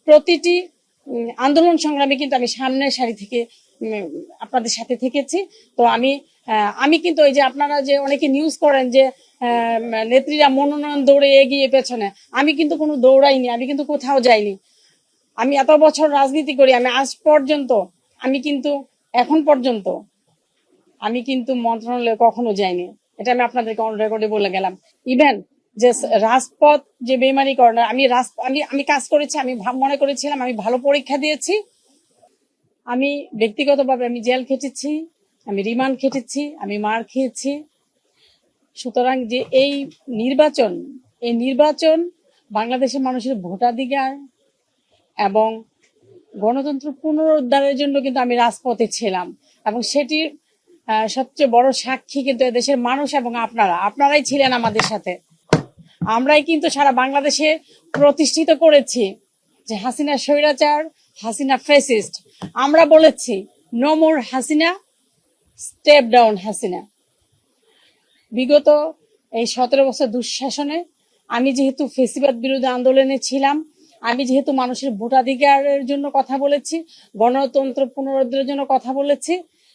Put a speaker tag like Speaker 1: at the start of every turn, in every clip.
Speaker 1: প্রতিটি আন্দোলন সংগ্রামে কিন্তু আমি সামনের সারি থেকে আপনাদের সাথে থেকেছি। তো আমি কিন্তু ওই যে আপনারা যে অনেকে নিউজ করেন যে নেত্রীরা মনোনয়ন দৌড়ে এগিয়ে পেছনে, আমি কিন্তু কোনো দৌড়াইনি, আমি কিন্তু কোথাও যাইনি। আমি এত বছর রাজনীতি করি, আমি আজ পর্যন্ত এখন পর্যন্ত আমি কিন্তু মন্ত্রণালয়ে কখনো যাইনি। এটা আমি আপনাদেরকে অন রেকর্ডে বলে গেলাম। ইভেন যে রাজপথ যে বেইমানি করে না, আমি কাজ করেছি, আমি মনে করেছিলাম আমি ভালো পরীক্ষা দিয়েছি। আমি ব্যক্তিগতভাবে আমি জেল খেটেছি, আমি রিমান্ড খেটেছি, আমি মার খেয়েছি। সুতরাং যে এই নির্বাচন বাংলাদেশের মানুষের ভোটাধিকার এবং গণতন্ত্র পুনরুদ্ধারের জন্য কিন্তু আমি রাজপথে ছিলাম, এবং সেটির সবচেয়ে বড় সাক্ষী কিন্তু দেশের মানুষ এবং আপনারাই ছিলেন আমাদের সাথে। আমরাই কিন্তু সারা বাংলাদেশে প্রতিষ্ঠিত করেছি যে হাসিনা স্বৈরাচার, হাসিনা ফ্যাসিস্ট। আমরা বলেছি no more Hasina, step down Hasina. বিগত এই 17 বছর দুঃশাসনে আমি যেহেতু ফেসিবাদ বিরোধী আন্দোলনে ছিলাম, আমি যেহেতু মানুষের ভোটাধিকারের জন্য কথা বলেছি, গণতন্ত্র পুনরুদ্ধারের জন্য কথা বলেছি,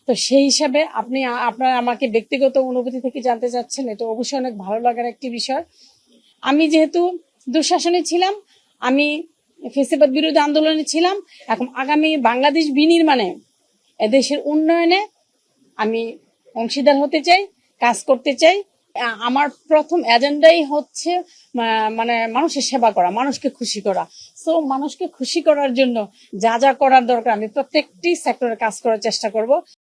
Speaker 1: তো সেই হিসাবে আপনারা আমাকে ব্যক্তিগত অনুভূতি থেকে জানতে চাচ্ছেন, এটা অবশ্যই অনেক ভালো লাগার একটি বিষয়। আমি যেহেতু দুঃশাসনে ছিলাম, আমি ফেসিবাদ বিরোধী আন্দোলনে ছিলাম, এখন আগামী বাংলাদেশ বিনির্মাণে এদেশের উন্নয়নে আমি অংশীদার হতে চাই, কাজ করতে চাই। আমার প্রথম এজেন্ডাই হচ্ছে মানে মানুষের সেবা করা, মানুষকে খুশি করা। সো মানুষকে খুশি করার জন্য যা যা করার দরকার আমি প্রত্যেকটি সেক্টরে কাজ করার চেষ্টা করব।